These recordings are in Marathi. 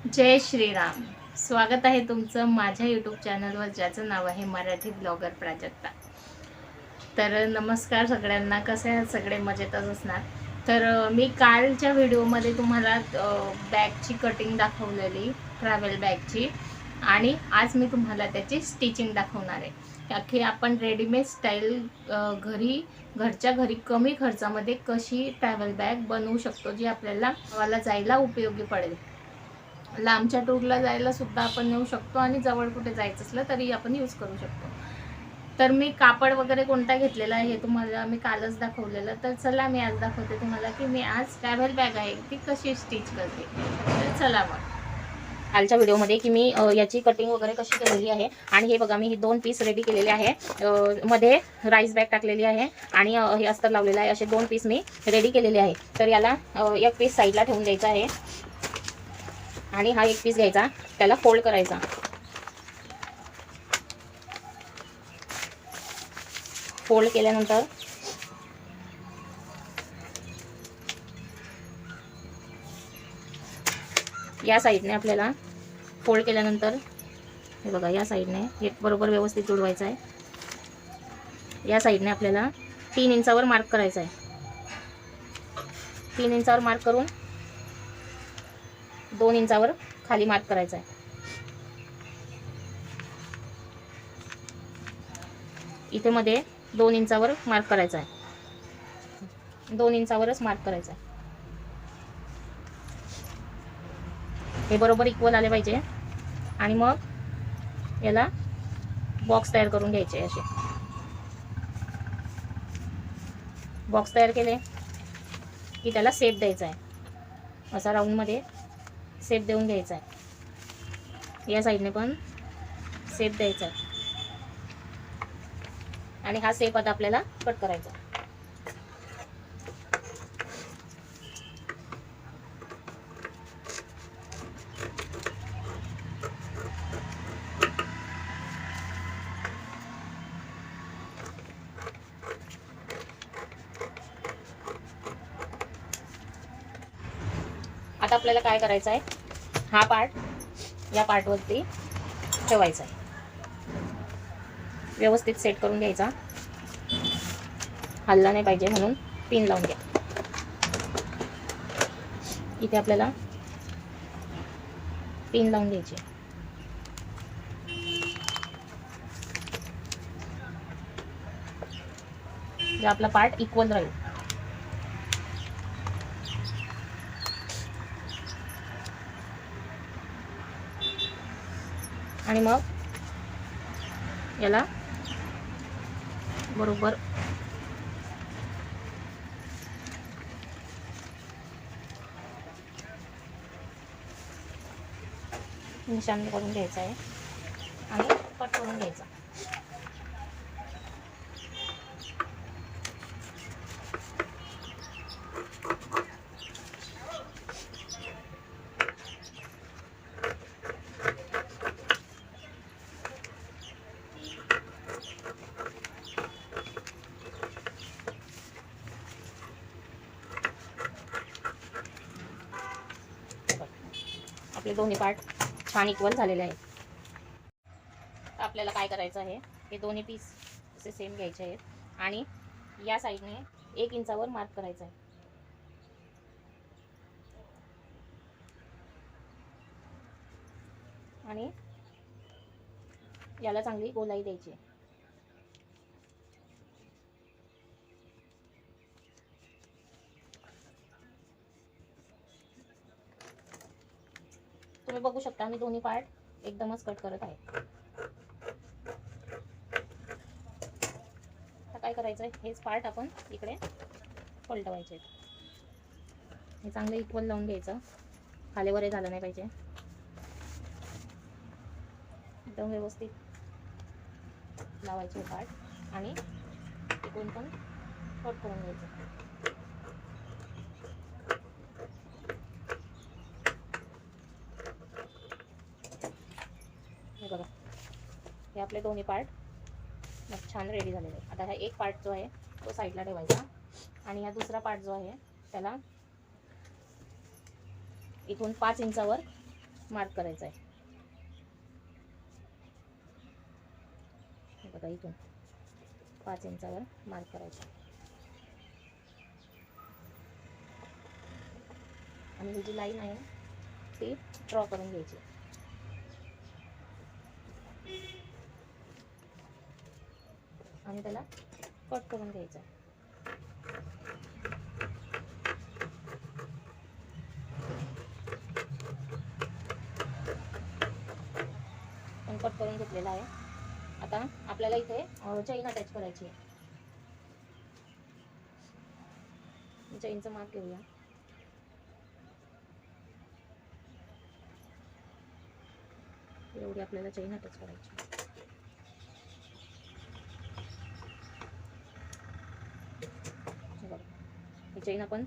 जय श्रीराम. स्वागत आहे तुमचं माझ्या यूट्यूब चॅनलवर, ज्याचं नाव आहे मराठी ब्लॉगर प्राजक्ता. तर नमस्कार सगळ्यांना. कसे आहात सगळे? मजेतच असणार. तर मी कालच्या व्हिडिओमध्ये तुम्हाला बॅगची कटिंग दाखवलेली, ट्रॅव्हल बॅगची, आणि आज मी तुम्हाला त्याची स्टिचिंग दाखवणार आहे की आपण रेडीमेड स्टाईल घरच्या घरी कमी खर्चामध्ये कशी ट्रॅव्हल बॅग बनवू शकतो, जी आपल्याला गावाला जायला उपयोगी पडेल. लांबच्या टूरला जायला सुद्धा आपण नेऊ शकतो आणि जवळ कुठे जायचं असलं तरी आपण यूज करू शकतो. तर मी कापड वगैरे कोणता घेतलेला आहे हे तुम्हाला मी कालच दाखवलेलं. तर चला मी आज दाखवते तुम्हाला की मी आज ट्रॅव्हल बॅग आहे ती कशी स्टिच करते. तर चला मग. कालच्या व्हिडिओमध्ये की मी याची कटिंग वगैरे कशी केलेली आहे. आणि हे बघा, मी ही 2 पीस रेडी केलेले आहे. मध्ये राईस बॅग टाकलेली आहे आणि हे अस्तर लावलेलं आहे. असे 2 पीस मी रेडी केलेले आहे. तर याला एक पीस साईडला ठेवून द्यायचा आहे आणि हा एक पीस घ्यायचा, त्याला फोल्ड करायचा. फोल्ड केल्यानंतर या साईडने आपल्याला फोल्ड केल्यानंतर हे बघा, या साईडने हे बरोबर व्यवस्थित जुळवायचं आहे. या साईडने आपल्याला 3 इंचावर मार्क करायचा आहे. 3 इंचावर मार्क करून 2 इंचावर खाली मार्क करायचा आहे. इथे मध्ये 2 इंचावर मार्क करायचा आहे. 2 इंचावरच मार्क करायचा आहे. हे बरोबर इक्वल आले पाहिजे. आणि मग याला बॉक्स तयार करून घ्यायचे. असे बॉक्स तयार केले की त्याला शेप द्यायचा आहे. असा राऊंडमध्ये शेप देऊन घ्यायचा आहे. या साईडने पण शेप द्यायचा आहे आणि हा शेप आता आपल्याला कट करायचा. आता आपल्याला काय करायचं आहे, हा पार्ट या पार्टवरती ठेवायचा आहे. व्यवस्थित सेट करून घ्यायचा. हलला नाही पाहिजे म्हणून पिन लावून घ्या. इथे आपल्याला पिन लावून घ्यायची. जे आपला पार्ट इक्वल राहील. आणि मग याला बरोबर निशाण करून घ्यायचा आहे आणि कट करून घ्यायचा. आपले दोन्ही पार्ट छान इक्वल झालेले आहेत. आपल्याला काय करायचं आहे, हे दोन्ही पीस असे सेम घ्यायचे आहेत आणि या साईडने 1 इंचावर मार्क करायचं आहे. आणि याला चांगली गोलाई द्यायची. तुम्ही बघू शकता मी दोन्ही पार्ट एकदमच कट करत आहे. आता काय करायचं आहे, हेच पार्ट आपण इकडे पलटवायचे. हे चांगलं इक्वल लावून घ्यायचं. खालीवर हे झालं नाही पाहिजे. एकदम व्यवस्थित लावायचे पार्ट आणि इकडून पण कट करून घ्यायचं. हे बघा, हे आपले दोन्ही पार्ट मग छान रेडी झालेले आहे. आता हा एक पार्ट जो आहे तो साईडला ठेवायचा आणि हा दुसरा पार्ट जो आहे त्याला इथून 5 इंचावर मार्क करायचा आहे. बघा इथून 5 इंचावर मार्क करायचा आणि ही जी लाईन आहे ती ड्रॉ करून घ्यायची आणि त्याला कट करून घ्यायचा. पण कट करून घेतलेला आहे. आता आपल्याला इथे चैन अटॅच करायची आहे. चैनचं माप घेऊया. एवढी आपल्याला चैन अटॅच करायची. ही चैन आपण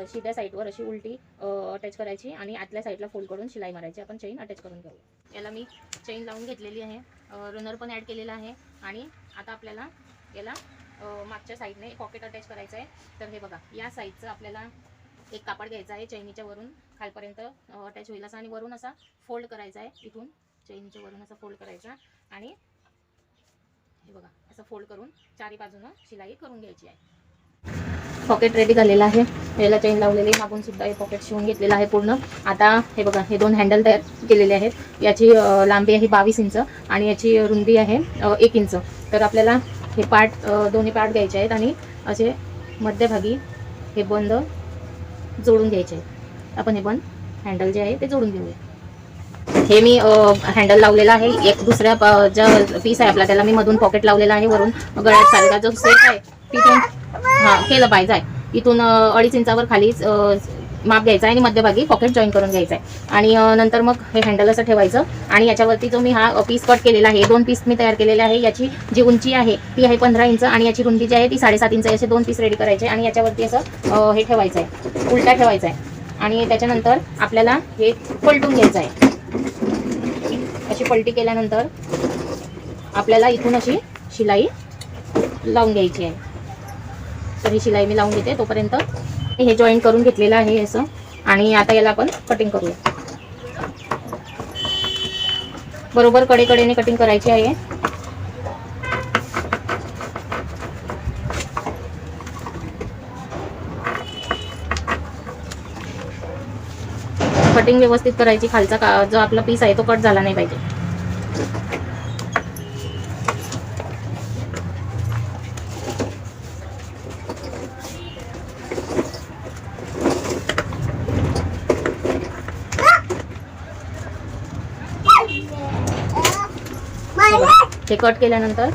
सीध्या साईडवर अशी उलटी अटॅच करायची आणि आतल्या साईडला फोल्ड करून शिलाई मारायची. आपण चैन अटॅच करून घेऊ. याला मी चैन लावून घेतलेली आहे. रनर पण ॲड केलेला आहे आणि आता आपल्याला याला मागच्या साईडने पॉकेट अटॅच करायचं आहे. तर हे बघा, या साईडचं आपल्याला एक कापड घ्यायचं आहे चैनीच्या वरून खालपर्यंत अटॅच होईल असा आणि वरून असा फोल्ड करायचा आहे. इथून चैनीच्या वरून असा फोल्ड करायचा आणि हे बघा असं फोल्ड करून चारी बाजूनं शिलाई करून घ्यायची आहे. पॉकेट रेडी झालेला आहे. याला चैन लावलेली, मागून सुद्धा हे पॉकेट शिवून घेतलेलं आहे पूर्ण. आता हे बघा, हे 2 हँडल तयार केलेले आहेत. याची लांबी आहे 22 इंच आणि याची रुंदी आहे 1 इंच. तर आपल्याला हे पार्ट दोन्ही पार्ट घ्यायचे आहेत आणि असे मध्यभागी हे बंद जोडून घ्यायचे आहेत. आपण हे बंद हँडल जे आहे ते जोडून घेऊया. हे मी हँडल लावलेला आहे. एक दुसऱ्या ज्या पीस आहे आपला त्याला मी मधून पॉकेट लावलेला आहे. वरून गळ्यात सारखा जो सेट आहे तिथून केलं पाहिजे. इथून 2.5 इंचावर खाली माप घ्यायचा आहे आणि मध्यभागी पॉकेट जॉईन करून घ्यायचं आहे. आणि नंतर मग हे हँडल असं ठेवायचं आणि याच्यावरती जो मी हा पीस कट केलेला आहे, 2 पीस मी तयार केलेले आहे. याची जी उंची आहे ती आहे 15 इंच आणि याची रुंदी जी आहे ती 7.5 इंच. असे 2 पीस रेडी करायचे आणि याच्यावरती असं हे ठेवायचं आहे, उलटा ठेवायचा आहे. आणि त्याच्यानंतर आपल्याला हे पलटून घ्यायचं आहे. अशी पलटी केल्यानंतर आपल्याला इथून अशी शिलाई लावून घ्यायची आहे. तर ही शिलाई मी लावून घेते. तोपर्यंत हे जॉईन करून घेतलेलं आहे असं. आणि आता याला आपण कटिंग करूया. बरोबर कडेकडेने कटिंग करायची आहे. कटिंग व्यवस्थित करायची. खालचा जो आपला पीस आहे तो कट झाला नाही पाहिजे. हे कट केल्यानंतर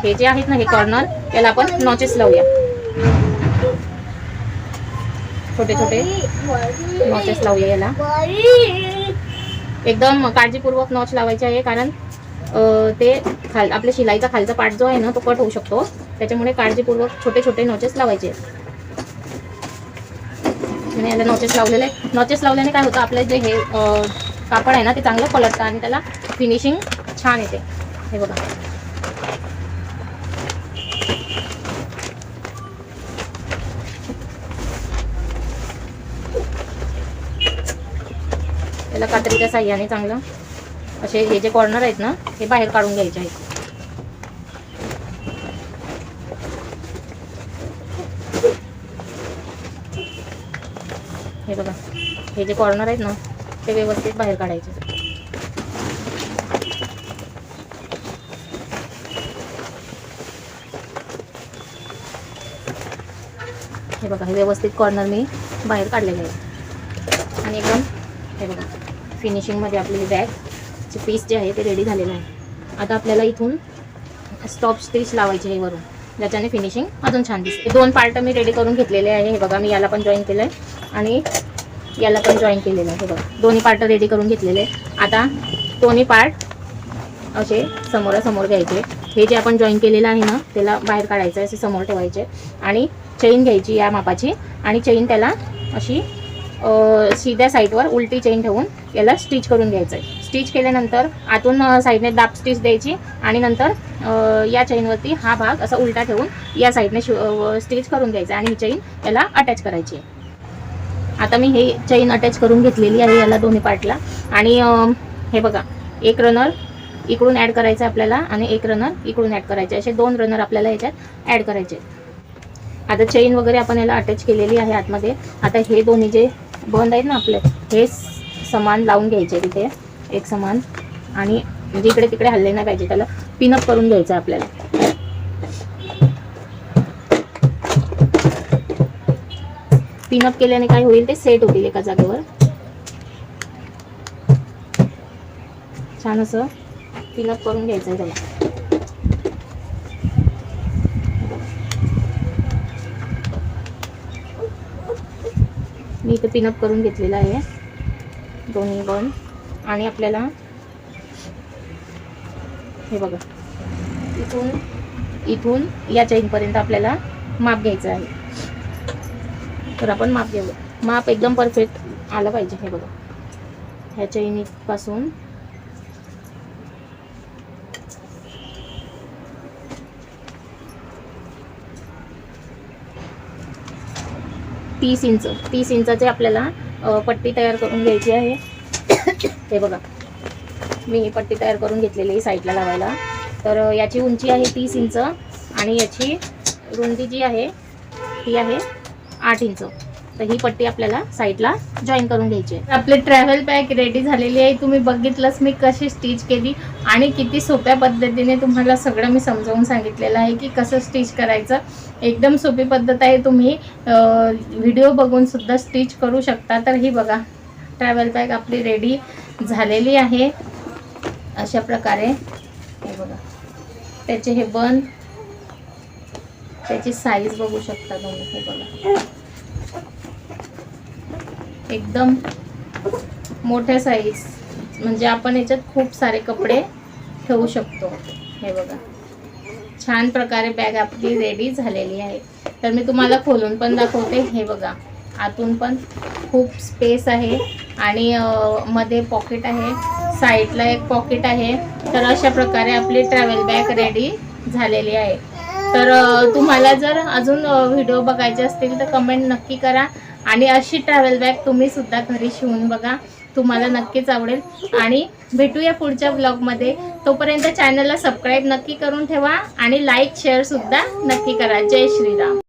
हे जे आहेत ना हे कॉर्नर त्याला आपण नॉचेस लावूया. छोटे छोटे नॉचेस लावूया. याला एकदम काळजीपूर्वक नॉच लावायचे आहे कारण ते आपल्या शिलाईचा खालचा पार्ट जो आहे ना तो कट होऊ शकतो. त्याच्यामुळे काळजीपूर्वक छोटे छोटे नॉचेस लावायचे. आणि याला नॉचेस लावलेले आहे. नॉचेस लावल्याने काय होतं, आपलं जे हे कापड आहे ना ते चांगलं पलटतं आणि त्याला फिनिशिंग छान येते. हे बघा, त्याला कात्रीच्या साह्याने चांगलं असे हे जे कॉर्नर आहेत ना हे बाहेर काढून घ्यायचे आहेत. हे बघा, हे जे कॉर्नर आहेत ना ते व्यवस्थित बाहेर काढायचे. हे बघा, हे व्यवस्थित कॉर्नर मी बाहेर काढलेले आहे. आणि एकदम हे बघा फिनिशिंगमध्ये आपली बॅगचे पीस जे आहे ते रेडी झालेलं आहे. आता आपल्याला इथून स्टॉप स्टिच लावायचे आहे वरून, ज्याच्याने फिनिशिंग अजून छान दिसते. 2 पार्ट मी रेडी करून घेतलेले आहे. हे बघा, मी याला पण जॉईन केलं आहे आणि याला पण जॉईन केलेलं आहे. हे बघा, दोन्ही पार्ट रेडी करून घेतलेले आहे. आता दोन्ही पार्ट असे समोरासमोर घ्यायचे. हे जे आपण जॉईन केलेलं आहे ना त्याला बाहेर काढायचं आहे, असे समोर ठेवायचे आणि चेन घ्यायची या मापाची आणि चेन त्याला अशी सीध्या साईडवर उलटी चेन ठेवून याला स्टिच करून घ्यायचं आहे. स्टिच केल्यानंतर आतून साईडने दाब स्टिच द्यायची आणि नंतर या चेनवरती हा भाग असा उलटा ठेवून या साईडने स्टिच करून घ्यायचा आणि ही चेन याला अटॅच करायची आहे. आता मी हे चेन अटॅच करून घेतलेली आहे याला दोन्ही पार्टला. आणि हे बघा, एक रनर इकडून ॲड करायचं आपल्याला आणि एक रनर इकडून ॲड करायचे, असे 2 रनर आपल्याला याच्यात ॲड करायचे. आता चेन वगैरे आपण याला अटॅच केलेली आहे आतमध्ये. आता हे दोन्ही जे बंद आहेत ना आपले, हे समान लावून घ्यायचे तिथे एक समान, आणि म्हणजे इकडे तिकडे हल्ले नाही पाहिजे, त्याला पिनअप करून घ्यायचं आपल्याला. पिनअप केल्याने काय होईल, ते सेट होतील एका जागेवर. छान असं पिनअप करून घ्यायचं आहे त्याला. मी इथे पिनअप करून घेतलेलं आहे दोन्ही बन. आणि आपल्याला हे बघा, इथून या चेनपर्यंत आपल्याला माप घ्यायचं आहे. तर आपण माप घेऊ. माप एकदम परफेक्ट आलं पाहिजे. हे बघा, ह्या चेनपासून तीस इंचाचे आपल्याला पट्टी तयार करून घ्यायची आहे. हे बघा, मी पट्टी तयार करून घेतलेली आहे साईडला लावायला. तर याची उंची आहे 30 इंच आणि याची रुंदी जी आहे ती आहे 8 इंच. तर ही पट्टी आपल्याला साईडला जॉईन करून घ्यायची आहे. आपले ट्रॅव्हल बॅग रेडी झालेली आहे. तुम्ही बघितलंच मी कशी स्टिच केली आणि किती सोप्या पद्धतीने तुम्हाला सगळं मी समजावून सांगितलेलं आहे की कसं स्टिच करायचं. एकदम सोपी पद्धत आहे, तुम्ही व्हिडिओ बघून सुद्धा स्टिच करू शकता. तर ही बघा, ट्रॅव्हल बॅग आपली रेडी झालेली आहे अशा प्रकारे. हे बघा, त्याचे हे बन, त्याची साईज बघू शकता तुम्ही. हे बघा, एकदम मोठ्या साईज, म्हणजे आपण याच्यात खूप सारे कपडे ठेवू शकतो. हे बघा, छान प्रकारे बॅग आपली रेडी झालेली आहे. तर मी तुम्हाला खोलून पण दाखवते. हे बघा, आतून पण खूप स्पेस आहे आणि मध्ये पॉकेट आहे, साईडला एक पॉकेट आहे. तर अशा प्रकारे आपली ट्रॅव्हल बॅग रेडी झालेली आहे. तर तुम्हाला जर अजून व्हिडिओ बघायचे असतील तर कमेंट नक्की करा. आणि अशी ट्रॅव्हल बॅग तुम्ही सुद्धा घरी शिवून बघा, तुम्हाला नक्कीच आवडेल. आणि भेटूया पुढच्या ब्लॉगमध्ये. तोपर्यंत चॅनलला सबस्क्राईब नक्की करून ठेवा आणि लाईक शेअर सुद्धा नक्की करा. जय श्रीराम.